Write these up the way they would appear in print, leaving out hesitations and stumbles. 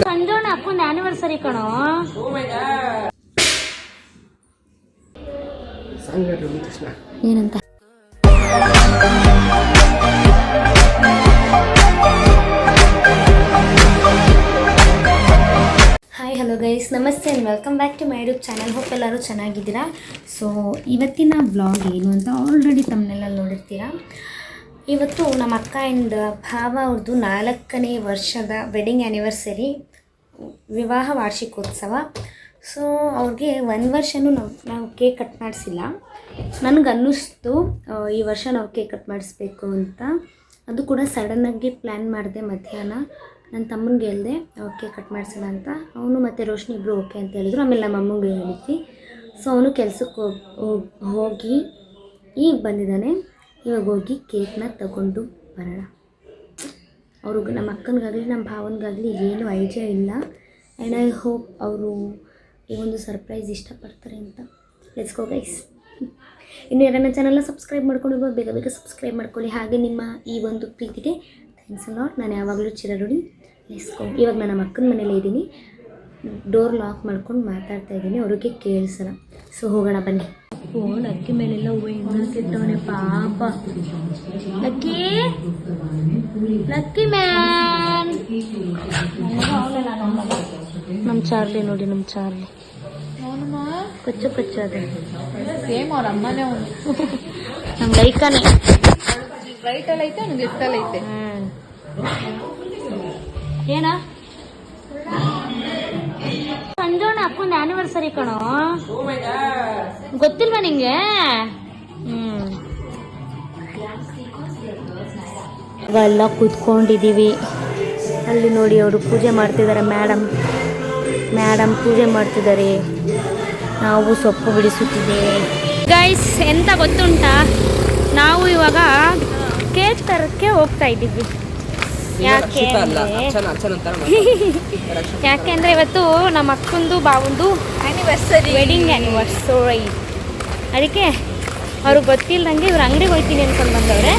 ಸಂಜೋಣ ಅಪ್ಪನ ಆನಿವರ್ಸರಿ ಕಣೋ. ಏನಂತ ಹಾಯ್ ಹಲೋ ಗೈಸ್, ನಮಸ್ತೆ and welcome back to my YouTube channel. Hope ಎಲ್ಲರೂ ಚೆನ್ನಾಗಿದ್ದೀರಾ. ಸೊ ಇವತ್ತಿನ ಬ್ಲಾಗ್ ಏನು ಅಂತ ಆಲ್ರೆಡಿ ತಮ್ಮನೆಲ್ಲಲ್ಲಿ ನೋಡಿರ್ತೀರಾ. ಇವತ್ತು ನಮ್ಮ ಅಕ್ಕ ಆ್ಯಂಡ್ ಭಾವ ಅವ್ರದ್ದು 4ನೇ ವರ್ಷದ ವೆಡ್ಡಿಂಗ್ ಆ್ಯನಿವರ್ಸರಿ, ವಿವಾಹ ವಾರ್ಷಿಕೋತ್ಸವ. ಸೊ ಅವ್ರಿಗೆ 1 ವರ್ಷವೂ ನಾವು ಕೇಕ್ ಕಟ್ ಮಾಡಿಸಿಲ್ಲ. ನನಗನ್ನಿಸ್ತು ಈ ವರ್ಷ ನಾವು ಕೇಕ್ ಕಟ್ ಮಾಡಿಸ್ಬೇಕು ಅಂತ. ಅದು ಕೂಡ ಸಡನ್ನಾಗಿ ಪ್ಲ್ಯಾನ್ ಮಾಡಿದೆ. ಮಧ್ಯಾಹ್ನ ನನ್ನ ತಮ್ಮನಿಗೆ ಹೇಳಿದೆ ಕೇಕ್ ಕಟ್ ಮಾಡಿಸೋಣ ಅಂತ. ಅವನು ಮತ್ತು ರೋಶ್ನಿ ಇಬ್ಬರು ಓಕೆ ಅಂತ ಹೇಳಿದ್ರು. ಆಮೇಲೆ ನಮ್ಮ ಅಮ್ಮಂಗೆ ಹೇಳಿದ್ವಿ. ಸೊ ಅವನು ಕೆಲಸಕ್ಕೆ ಹೋಗಿ ಈಗ ಬಂದಿದ್ದಾನೆ. ಇವಾಗ ಹೋಗಿ ಕೇಕ್ನ ತಗೊಂಡು ಬರೋಣ. ಅವ್ರಿಗೆ, ನಮ್ಮ ಅಕ್ಕನಿಗಾಗಲಿ ನಮ್ಮ ಭಾವನಿಗಾಗಲಿ ಏನೂ ಐಡಿಯಾ ಇಲ್ಲ. ಆ್ಯಂಡ್ ಐ ಹೋಪ್ ಅವರು ಈ ಒಂದು ಸರ್ಪ್ರೈಸ್ ಇಷ್ಟಪಡ್ತಾರೆ ಅಂತ. Let's go guys. ಇನ್ನು ಯಾರನ್ನ ಚಾನಲ್ನ ಸಬ್ಸ್ಕ್ರೈಬ್ ಮಾಡ್ಕೊಂಡಿರ್ಬೋದು, ಬೇಗ ಬೇಗ ಸಬ್ಸ್ಕ್ರೈಬ್ ಮಾಡ್ಕೊಳ್ಳಿ. ಹಾಗೆ ನಿಮ್ಮ ಈ ಒಂದು ಪ್ರೀತಿಗೆ ಥ್ಯಾಂಕ್ಸ್ ಅ ಲಾಟ್. ನಾನು ಯಾವಾಗಲೂ ಚಿರಋಣಿ. Let's go. ಇವಾಗ ನಾನು ನಮ್ಮ ಅಕ್ಕನ ಮನೇಲೇ ಇದ್ದೀನಿ. ಡೋರ್ ಲಾಕ್ ಮಾಡ್ಕೊಂಡು ಮಾತಾಡ್ತಾ ಇದ್ದೀನಿ, ಅವ್ರಿಗೆ ಕೇಳಿಸಲ್ಲ. ಸೊ ಹೋಗೋಣ ಬನ್ನಿ. ಫೋನ್ ಅಕ್ಕಿ ಮೇಲೆಲ್ಲ ಹೂವು ಹೆಂಗಿರ್ತವನೆ ಪಾಪ. Lucky lucky man. ನಮ್ಮ ಚಾರ್ಲಿ ನೋಡಿ, ನಮ್ಮ ಚಾರ್ಲಿ ಕೊಚ್ಚು ಕೊಚ್ಚು. ಅದೇ ಸೇಮ್ ಅವ್ರ ಅಮ್ಮನೇ. ನಮ್ಮ ಲೈಕಾನೆ ರೈಟಲ್ಲಿ ಐತೆ, ಅವ್ನಿಗೆ ಲೆಫ್ಟಲ್ಲಿ ಐತೆ. ಏನ ಸಂಜೋಣ ಅಪ್ಪನ ಆನಿವರ್ಸರಿ ಕಣೋ, ಗೊತ್ತಿಲ್ವಾ ನಿಂಗೆ? ಎಲ್ಲ ಕೂತ್ಕೊಂಡಿದ್ದೀವಿ. ಅಲ್ಲಿ ನೋಡಿ ಅವರು ಪೂಜೆ ಮಾಡ್ತಿದ್ದಾರೆ. ಮೇಡಮ್ ಪೂಜೆ ಮಾಡ್ತಿದ್ದಾರೆ. ನಾವು ಸೊಪ್ಪು ಬಿಡಿಸುತ್ತಿದ್ದೇವೆ. ಗೈಸ್, ಎಂತ ಗೊತ್ತುಂಟಾ, ನಾವು ಇವಾಗ ಕೇಕ್ ತರಕ್ಕೆ ಹೋಗ್ತಾ ಇದ್ದೀವಿ. ಯಾಕೆಂದ್ರೆ ಇವತ್ತು ನಮ್ಮ ಅಕ್ಕಂದು ಬಾವಂದು ಆನಿವರ್ಸರಿ, ವೆಡ್ಡಿಂಗ್ ಆ್ಯನಿವರ್ಸರಿ. ಅದಕ್ಕೆ ಅವ್ರಿಗೆ ಗೊತ್ತಿಲ್ಲದಂಗೆ ಇವ್ರ ಅಂಗಡಿಗೆ ಹೋಗ್ತೀನಿ ಅನ್ಕೊಂಡು ಬಂದವ್ರೆ.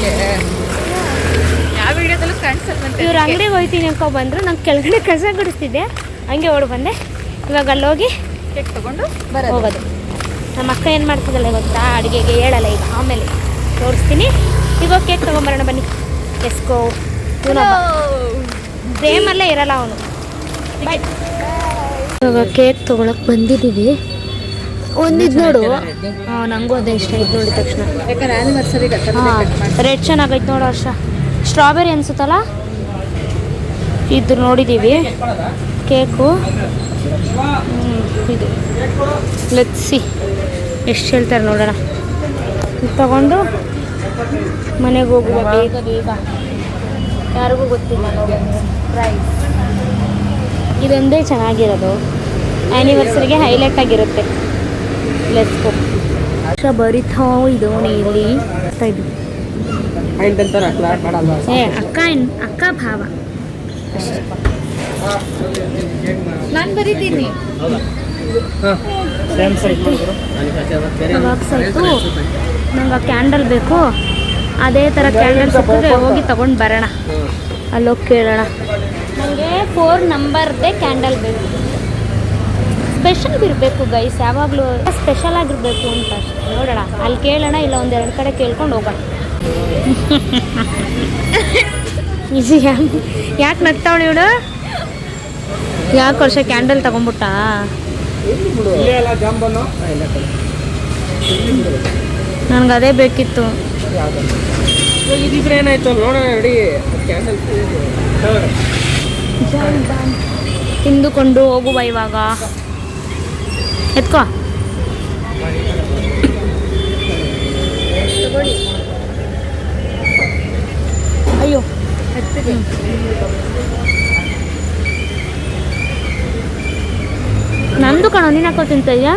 ಯಾವ ವಿಡಿಯೋದಲ್ಲೂ ಕಾಣಿಸಲ್ಲ. ಇವ್ರ ಅಂಗಡಿಗೆ ಹೋಗ್ತೀನಿ ಅನ್ಕೊಂಡು ಬಂದರು. ನಂಗೆ ಕೆಳಗಡೆ ಕಸ ಗುಡಿಸ್ತಿದ್ದೆ, ಹಂಗೆ ಓಡಿ ಬಂದೆ. ಇವಾಗ ಅಲ್ಲೋಗಿ ಕೇಕ್ ತಗೊಂಡು ಹೋಗೋದು. ನಮ್ಮ ಅಕ್ಕ ಏನು ಮಾಡ್ತಿದ್ದಲ್ಲ ಗೊತ್ತಾ, ಅಡುಗೆಗೆ ಹೇಳಲ್ಲ ಈಗ, ಆಮೇಲೆ ತೋರಿಸ್ತೀನಿ. ಇವಾಗ ಕೇಕ್ ತೊಗೊಂಬರೋಣ ಬನ್ನಿ. ಎಸ್ಕೋ ಸೇಮಲ್ಲೇ ಇರಲ್ಲ ಅವನು. ಇವಾಗ ಕೇಕ್ ತೊಗೊಳಕ್ಕೆ ಬಂದಿದ್ದೀವಿ. ಒಂದಿದ್ದು ನೋಡು, ನನಗೂ ಅದೇ ಇಷ್ಟ ಆಯ್ತು ನೋಡಿದ ತಕ್ಷಣ. ಯಾಕಂದ್ರೆ ಆನಿವರ್ಸರಿ ರೆಡ್ ಚೆನ್ನಾಗೈತೆ ನೋಡು. ವರ್ಷ ಸ್ಟ್ರಾಬೆರಿ ಅನ್ಸುತ್ತಲ್ಲ, ಇದ್ರ ನೋಡಿದ್ದೀವಿ ಕೇಕು. ಇದು ಲತ್ಸಿ ಎಷ್ಟು ಹೇಳ್ತಾರೆ ನೋಡೋಣ. ಇದು ತಗೊಂಡು ಮನೆಗೆ ಹೋಗುವ ಬೇಗ ಬೇಗ. ಯಾರಿಗೂ ಗೊತ್ತಿಲ್ಲ ನೋಡಿ ಪ್ರೈಸ್. ಇದೊಂದೇ ಚೆನ್ನಾಗಿರೋದು, ಆ್ಯನಿವರ್ಸರಿಗೆ ಹೈಲೈಟ್ ಆಗಿರುತ್ತೆ. Let's go. ಬರಿತಾ ಇದೋಣೆ ಇಲ್ಲಿ ಇದು. ಅಕ್ಕ ಭಾವ ಅಷ್ಟೇ. ನಾನು ಬರೀತೀನಿ. ಬಾಕ್ಸ್ ಆಯಿತು. ನಂಗೆ ಕ್ಯಾಂಡಲ್ ಬೇಕು. ಅದೇ ಥರ ಕ್ಯಾಂಡಲ್ ಸಿಕ್ಕಿದ್ರೆ ಹೋಗಿ ತೊಗೊಂಡು ಬರೋಣ. ಅಲ್ಲೋಗಿ ಕೇಳೋಣ. ನನಗೆ 4 ನಂಬರ್ದೇ ಕ್ಯಾಂಡಲ್ ಬೇಕು. ಸ್ಪೆಷಲ್ ಇರಬೇಕು ಗೈಸ್, ಯಾವಾಗಲೂ ಸ್ಪೆಷಲ್ ಆಗಿರಬೇಕು ಅಂತ ಅಷ್ಟೇ. ನೋಡೋಣ, ಅಲ್ಲಿ ಕೇಳೋಣ, ಇಲ್ಲ 1-2 ಕಡೆ ಕೇಳ್ಕೊಂಡು ಹೋಗೋಣ. ಯಾಕೆ ನಗ್ತಾವಳು ಇವಳು? ಯಾಕೆ ವರ್ಷ ಕ್ಯಾಂಡಲ್ ತಗೊಂಡ್ಬಿಟ್ಟ? ನನಗೆ ಅದೇ ಬೇಕಿತ್ತು. ತಿಂದುಕೊಂಡು ಹೋಗುವ ಇವಾಗ. ಎತ್ಕೋ. ಅಯ್ಯೋ ನಂದು ಕಣೋ, ನೀನು ಹಾಕೋ ತಿಂತ ಇದೆಯಾ?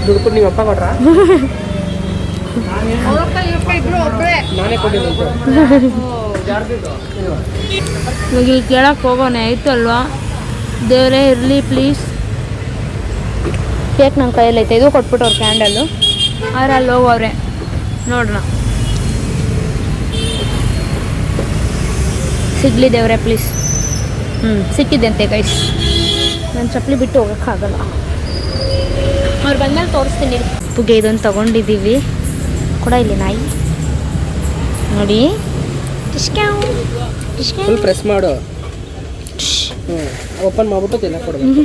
ದುಡ್ಡು ನೀವು ಅಪ್ಪ ಕೊಟ್ರ? ಇವಾಗ ಇಲ್ಲಿ ಕೇಳಕ್ಕೆ ಹೋಗೋಣ ಆಯ್ತಲ್ವಾ? ದೇವರೇ ಇರಲಿ ಪ್ಲೀಸ್. ಕೇಕ್ ನನ್ನ ಕೈಯಲ್ಲಿ ಐತೆ. ಇದು ಕೊಟ್ಬಿಟ್ಟವ್ರು ಕ್ಯಾಂಡಲ್ಲು. ಆದ್ರೆ ಅಲ್ಲಿ ಹೋಗೋವ್ರೆ ನೋಡೋಣ. ಸಿಗಲಿ ದೇವ್ರೆ ಪ್ಲೀಸ್. ಸಿಕ್ಕಿದೆ ಅಂತೆ ಗೈಸ್. ನಾನು ಚಪ್ಪಲಿ ಬಿಟ್ಟು ಹೋಗೋಕ್ಕಾಗಲ್ಲ. ಅವ್ರು ಬಂದ್ಮೇಲೆ ತೋರಿಸ್ತೀನಿ. ಉಪ್ಪುಗೆ ಇದೊಂದು ತೊಗೊಂಡಿದ್ದೀವಿ ಕೂಡ. ಇಲ್ಲಿ ನಾಯಿ ನೋಡಿ. ಫುಲ್ ಪ್ರೆಸ್ ಮಾಡು. ಓಪನ್ ಮಾಡ್ಬಿಟ್ಟು ತಿನ್ನ ಕೊಡ್ಬೇಕು.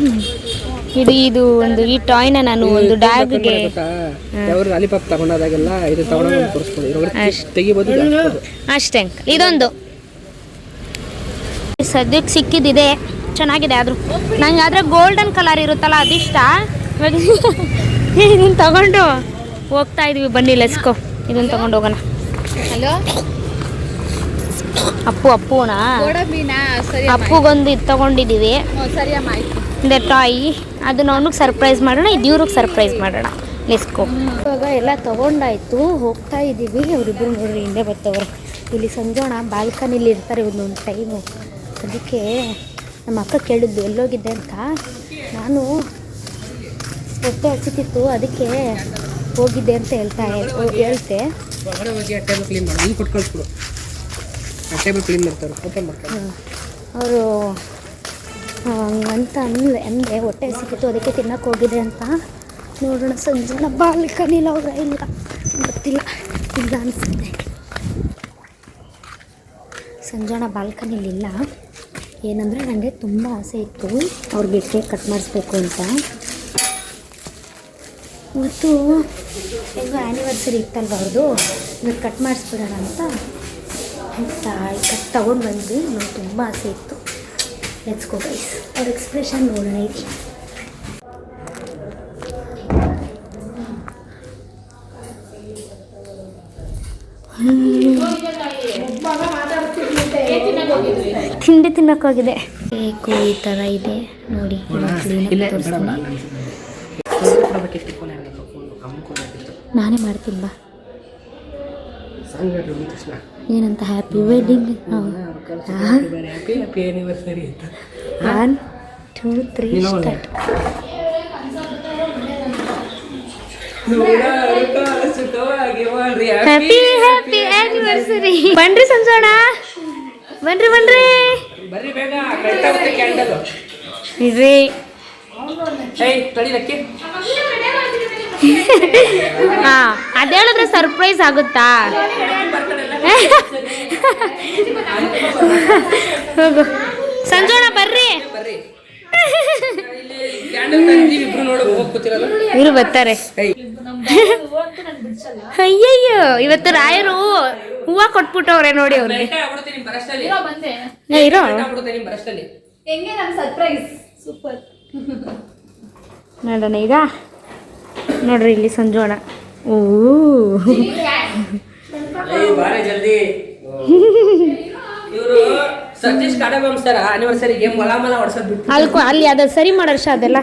ಇದು ಒಂದು ಈ ಟಾಯ್ನ ನಾನು ಒಂದು ಡಾಗ್ಗೆ ಯಾವ್ದು ಲಾಲಿಪಾಪ್ ತಗೊಂಡಾಗೆಲ್ಲ ಇದು ತಗೊಂಡು ತೋರಿಸ್ಬೋದು. ತೆಗಿಬೋದು ಅಷ್ಟೇ. ಇದೊಂದು ಸದ್ಯಕ್ಕೆ ಸಿಕ್ಕಿದ್ದಿದೆ, ಚೆನ್ನಾಗಿದೆ. ಆದರೂ ನಂಗೆ ಆದರೆ ಗೋಲ್ಡನ್ ಕಲರ್ ಇರುತ್ತಲ್ಲ ಅದಿಷ್ಟ. ಇದನ್ನು ತಗೊಂಡು ಹೋಗ್ತಾ ಇದೀವಿ. ಬನ್ನಿ ಲೆಸ್ಕೋ, ಇದನ್ನು ತಗೊಂಡು ಹೋಗೋಣ. ಹಲೋ ಅಪ್ಪುನಾ ಸರಿ ಅಪ್ಪುಗೊಂದು ಇದು ತಗೊಂಡಿದ್ದೀವಿ. ಸರಿ ಅಮ್ಮ, ಆಯ್ತು. ಇದೆ ಟಾಯ್. ಅದನ್ನ ಅವನಿಗೆ ಸರ್ಪ್ರೈಸ್ ಮಾಡೋಣ, ಇದು ಇವ್ರಿಗೆ ಸರ್ಪ್ರೈಸ್ ಮಾಡೋಣ. ಲೆಸ್ಕೋ. ಇವಾಗ ಎಲ್ಲ ತೊಗೊಂಡಾಯ್ತು, ಹೋಗ್ತಾ ಇದ್ದೀವಿ. ಅವರಿಬ್ಬರು ನೋಡ್ರಿ ಹಿಂದೆ ಬರ್ತವ್ರೆ. ಇಲ್ಲಿ ಸಂಜೋಣ ಬಾಲ್ಕನಿಲಿ ಇರ್ತಾರೆ ಒಂದೊಂದು ಟೈಮು. ಅದಕ್ಕೆ ನಮ್ಮ ಅಕ್ಕ ಕೇಳಿದ್ದು ಎಲ್ಲೋಗಿದ್ದೆ ಅಂತ. ನಾನು ಹೊಟ್ಟೆ ಹಸಿತಿತ್ತು, ಅದಕ್ಕೆ ಹೋಗಿದ್ದೆ ಅಂತ ಹೇಳ್ತೆ. ಹೊರಗಡೆ ಹೋಗಿ ಟೇಬಲ್ ಕ್ಲೀನ್ ಮಾಡಿ ಇಲ್ಲಿ ಕೊಟ್ಟು ಕಳಿಸ್ಬಿಡು. ಟೇಬಲ್ ಕ್ಲೀನ್ ಮಾಡ್ತಾರೆ, ಓಪನ್ ಮಾಡ್ತಾರೆ ಅವರು. ಅಂತ ಅಂದೆ ಹೊಟ್ಟೆ ಹಸಿತಿತ್ತು, ಅದಕ್ಕೆ ತಿನ್ನಕ್ಕೆ ಹೋಗಿದೆ ಅಂತ. ನೋಡೋಣ ಸಂಜೋಣ ಬಾಲ್ಕನಿಲ್ಲ ಅವ್ರ ಇಲ್ಲ ಗೊತ್ತಿಲ್ಲ, ಇಲ್ಲ ಅನಿಸುತ್ತೆ. ಸಂಜೋಣ ಬಾಲ್ಕನಿಲಿಲ್ಲ. ಏನಂದರೆ ನನಗೆ ತುಂಬ ಆಸೆ ಇತ್ತು ಅವ್ರಿಗೆ ಕೇಕ್ ಕಟ್ ಮಾಡಿಸ್ಬೇಕು ಅಂತ. ಇವತ್ತು ಹೆಂಗೋ ಆ್ಯನಿವರ್ಸರಿ ಇತ್ತಲ್ವ ಅವ್ರದ್ದು, ಇವತ್ತು ಕಟ್ ಮಾಡಿಸ್ಬಿಡೋಣ ಅಂತ ಕಟ್ ತೊಗೊಂಡು ಬಂದ್ವಿ. ನನಗೆ ತುಂಬ ಆಸೆ ಇತ್ತು. Let's go guys. ಅವ್ರ ಎಕ್ಸ್ಪ್ರೆಷನ್ ನೋಡೋಣ. ಇಲ್ಲಿ ತಿಂಡಿ ತಿನ್ನೋಕ್ಕೋಗಿದೆ. ಕೇಕು ಈ ಥರ ಇದೆ ನೋಡಿ. ನಾನೇ ಮಾಡ್ತೀನಿ ಬಾ. ಏನಂತ happy wedding. 1 2 3 start. Happy happy anniversary. ಬನ್ರಿ ಸಂಜೋಣ, ಬನ್ರಿ ಬನ್ರಿ ಇರ್ರಿ. ಹಾಂ, ಅದು ಹೇಳಿದ್ರೆ ಸರ್ಪ್ರೈಸ್ ಆಗುತ್ತಾ? ಹೋಗು ಸಂಜೋಣ, ಬರ್ರಿ. ಇವರು ಬರ್ತಾರೆ. ಅಯ್ಯಯ್ಯೋ, ಇವತ್ತು ರಾಯರು ಹೂವು ಕೊಟ್ಬಿಟ್ಟವ್ರೆ ನೋಡಿ ಅವ್ರಿಗೆ. ಇರೋ ನೋಡೋಣ ಈಗ. ನೋಡ್ರಿ ಇಲ್ಲಿ ಸಂಜೋಣ. ಓ ಸತೀಶ್ ಕಾಡಬಂಸ್ತಾರ ಆನಿವರ್ಸರಿಗೆ ಮೊಲ ಮಲ ಹೊಡ್ಸೋದ್ ಬಿಟ್ಟು ಅಲ್ಲಿ ಅದ ಸರಿ ಮಾಡೋರ್ಷ ಅದೆಲ್ಲ.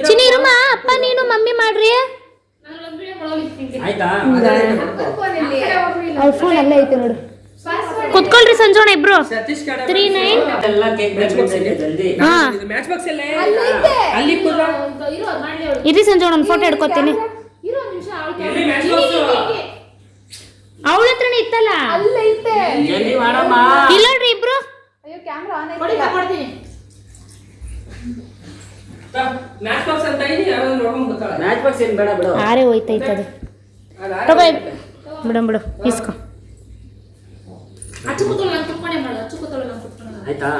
ಚಿನಿ ಇರುಮ, ಅಪ್ಪ ನೀನು ಮಮ್ಮಿ ಮಾಡ್ರಿ. ಅವ್ರ ಫೋನ್ ಅಲ್ಲೇ ಐತೆ ನೋಡು. ಕುತ್ಕೊಳ್ರಿ ಸಂಜೋಣ ಇಬ್ರು. 39 ಇರಿ ಸಂಜೋಣ, ಒಂದು ಫೋಟೋ ಹಿಡ್ಕೊತೀನಿ. ಅವಳ ಹತ್ರನೇ ಇತ್ತಲ್ಲ, ಇಲ್ಲೋಡ್ರಿ ಇಬ್ರು. ಆರೇ ಹೋಯ್ತೈತದು. ತಗೋ ಬಿಡು ಇಸ್ಕೊ.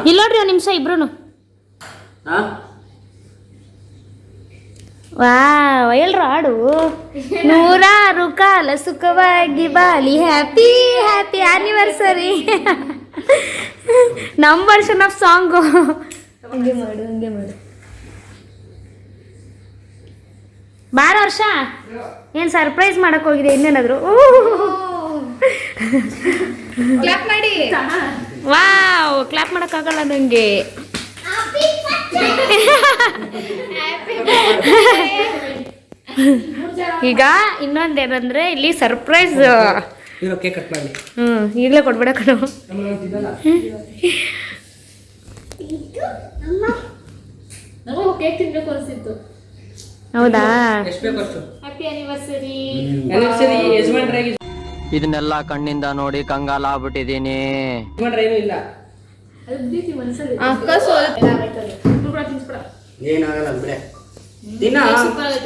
ಇಲ್ಲೋಡ್ರಿ ಒಂದು ನಿಮಿಷ ಇಬ್ರು. ವಾವ್, ಎಲ್ರು ಹಾಡು. 100 ಕಾಲ ಸುಖವಾಗಿ ಬಾಲಿ, ಹ್ಯಾಪಿ ಹ್ಯಾಪಿ ಆನಿವರ್ಸರಿ. ನಮ್ಮ ವರ್ಷನ್ ಆಫ್ ಸಾಂಗು. ಹಂಗೆ ಮಾಡು. ಬಾರ ವರ್ಷ ಏನು ಸರ್ಪ್ರೈಸ್ ಮಾಡಕ್ ಹೋಗಿದೆ ಇನ್ನೇನಾದ್ರು. ವಾವ್, ಕ್ಲಾಪ್ ಮಾಡಕ್ಕಾಗಲ್ಲ ನಂಗೆ. ಈಗ ಇನ್ನೊಂದೇನಂದ್ರೆ ಇಲ್ಲಿ ಸರ್ಪ್ರೈಸ್. ಈಗಲೇ ಕೊಡ್ಬೇಡ ಕಣೋ. ಹೌದಾ? ಇದನ್ನೆಲ್ಲ ಕಣ್ಣಿಂದ ನೋಡಿ ಕಂಗಾಲ ಆಗ್ಬಿಟ್ಟಿದೀನಿ. ಮಾಡ್ರೆ ಏನೂ ಇಲ್ಲ. ಅಕ್ಕ ಸ್ವಲ್ಪ ಏನಾಗಲ್ಲ ಬಿಡೆ. ದಿನ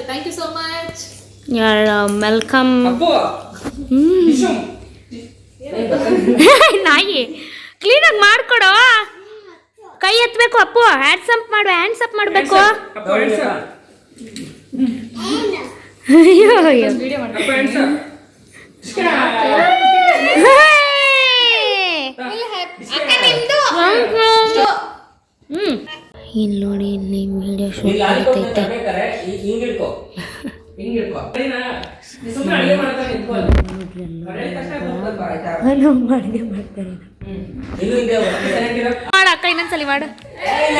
thank you so much. Welcome. Appu ನಾಯಿ ಕ್ಲೀನಾಗಿ ಮಾಡ್ಕೊಡೋ. ಕೈ ಎತ್ತಬೇಕು ಅಪ್ಪು. ಹ್ಯಾಂಡ್ಸಪ್ ಮಾಡು. ಹ್ಯಾಂಡ್ಸಪ್ ಮಾಡಬೇಕು. ಅಯ್ಯೋ ಅಯ್ಯೋ. ಇಲ್ಲಿ ನೋಡಿ, ಇಲ್ಲಿ ವಿಡಿಯೋ ಶೂಟ್ ಆಗ್ತೈತೆ. ಅಡುಗೆ ಮಾಡ್ತಾರೆ. ಮಾಡ ಅಕ್ಕ, ಇನ್ನೊಂದ್ಸಲಿ ಮಾಡು.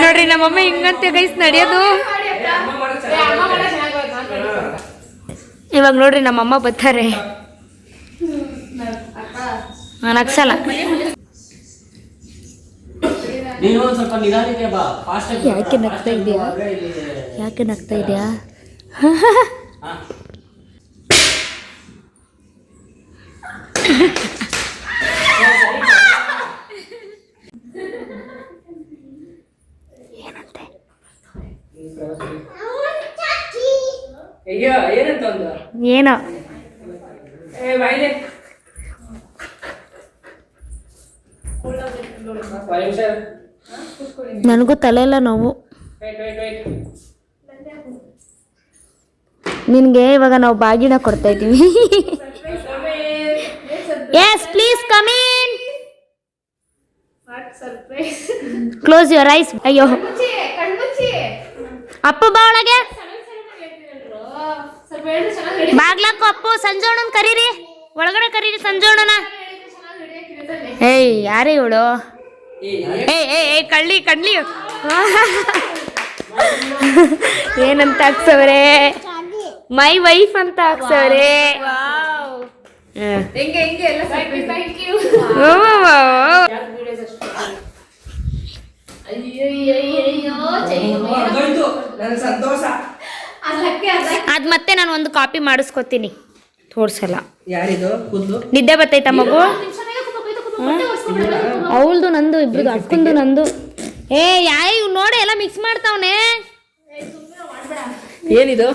ನೋಡ್ರಿ ನಮ್ಮಮ್ಮ ಹಿಂಗಂತೆ ಗೈಸ್ ನಡೆಯೋದು. ಇವಾಗ ನೋಡ್ರಿ ನಮ್ಮಮ್ಮ ಬರ್ತಾರೆ. ನಾನು ಅಕ್ಸಲ್ಲ. ಯಾಕೆ ನಗ್ತಾ ಇದೆಯಾ? ಯಾಕೆ ನಗ್ತಾ ಇದೆಯಾ? ಏನಂತೆ? ಏನೋ ನನಗೂ ತಲೆ ಎಲ್ಲ ನೋವು. ನಿನಗೆ ಇವಾಗ ನಾವು ಬಾಗಿನ ಕೊಡ್ತಾ ಇದ್ದೀವಿ. Yes please come in. Close your eyes. ಅಯ್ಯೋ ಅಪ್ಪು ಬಾ ಒಳಗೆ. ಬಾಗ್ಲಾಕು ಅಪ್ಪು. ಸಂಜೋಣನ್ ಕರೀರಿ, ಒಳಗಡೆ ಕರೀರಿ ಸಂಜೋಣನ. ಏಯ್ ಯಾರೇ ಇವಳು? ಏ ಕಳ್ಳಿ ಕಣ್ಲಿ ಏನಂತ ಹಾಕ್ಸವ್ರೆ? ಮೈ ವೈಫ್ ಅಂತ ಹಾಕ್ಸವ್ರೆ. ಅದ್ ಮತ್ತೆ ನಾನು ಒಂದು ಕಾಪಿ ಮಾಡಿಸ್ಕೊತೀನಿ, ತೋರ್ಸಲ್ಲ. ಯಾರಿದು ಕೂದಲು? ನಿದ್ದೆ ಬರ್ತೈತ ಮಗು? ಅವಳ್ದು ನಂದು ಇಬ್ರದು, ಅಕ್ಕಂದು ನಂದು. ಇವ್ ನೋಡಿ ಎಲ್ಲ ಮಿಕ್ಸ್ ಮಾಡ್ತಾವನೆ. ಏನಿದು?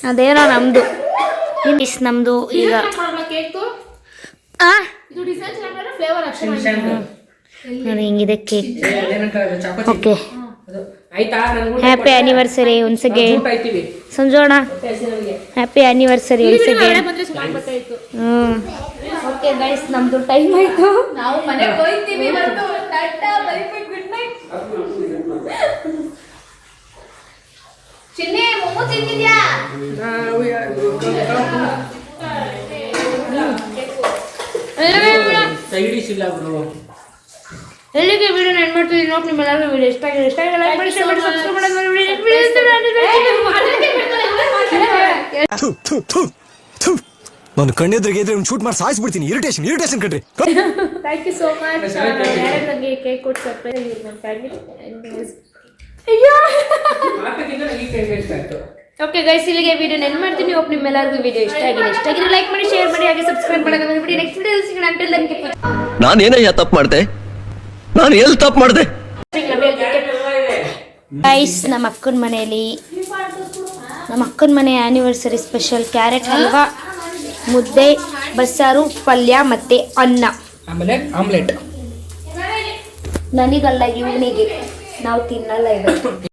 ಅದೇನೋ ನಮ್ದು ನಮ್ದು ಈಗ. ನೋಡಿ ಹಿಂಗಿದೆ cake. Okay, happy anniversary once again ಸಂಜೋಣ. Happy anniversary once again. Okay guys, ನಮ್ದು ಟೈಮ್ ಆಯ್ತು. ನಾವು ಮನೆಗೆ ಹೋಗ್ತೀವಿ. Tata bye bye, good night. Chinni momo ತಿಂದಿದ್ಯಾ? ಎಲ್ಲಿಗೆ ವಿಡಿಯೋ ಎಂಡ್ ಮಾಡ್ತೀವಿ. ನೋಡಿ ನಿಮ್ಮೆಲ್ಲರಿಗೂ ವಿಡಿಯೋ ಇಷ್ಟ ಆಗಿದೆ. ಇಷ್ಟ ಆಗಿದೆ ಲೈಕ್ ಮಾಡಿ, ಶೇರ್ ಮಾಡಿ, ಸಬ್ಸ್ಕ್ರೈಬ್ ಮಾಡಿ. ನಾನು ಕಣ್ಣೆದ್ರಿಗೆ ಇದ್ರೆ ಶೂಟ್ ಮಾಡಿ ಸಾಯಿಸ್ಬಿಡ್ತೀನಿ. ಇರಿಟೇಷನ್ ಕಣ್ರಿ. Thank you so much. ನನಗೆ ಕೇಕ್ ಕೊಟ್ಟು ಸರ್ಪ್ರೈಸ್ ಆಗಿದೆ ನನ್ನ ಫ್ಯಾಮಿಲಿ. ಓಕೆ ಗೈಸ್, ಇಲ್ಲಿಗೆ ವಿಡಿಯೋ ಎಂಡ್ ಮಾಡ್ತೀನಿ. ಹೋಪ್ ನಿಮ್ಮೆಲ್ಲರಿಗೂ ವಿಡಿಯೋ ಇಷ್ಟ ಆಗಿದೆ ಲೈಕ್ ಮಾಡಿ, ಶೇರ್ ಮಾಡಿ, ಹಾಗೆ ಸಬ್ಸ್ಕ್ರೈಬ್ ಮಾಡೋದನ್ನ ಬಿಡಿ. ನೆಕ್ಸ್ಟ್ ವಿಡಿಯೋ ಸಿಗೋಣ. ಅಂಟಿಲ್ ದೆನ್ ಕೀಪ್ ನಾನು ಏನಯ್ಯ ತಪ್ಪು ಮಾಡಿದೆ? ನಾನು ಎಲ್ಲಿ ತಪ್ಪು ಮಾಡಿದೆ? ಗೈಸ್, ನಮ್ಮ ಅಕ್ಕನ ಮನೆ ಆ್ಯನಿವರ್ಸರಿ ಸ್ಪೆಷಲ್ ಕ್ಯಾರೆಟ್ ಹಲ್ವಾ, ಮುದ್ದೆ, ಬಸ್ಸಾರು, ಪಲ್ಯ ಮತ್ತೆ ಅನ್ನ. ಆಮೇಲೆ ಆಮ್ಲೆಟ್. ನನಗಲ್ಲ, ಇವನಿಗೆ. ನಾವು ತಿನ್ನಲ್ಲ ಇವತ್ತು.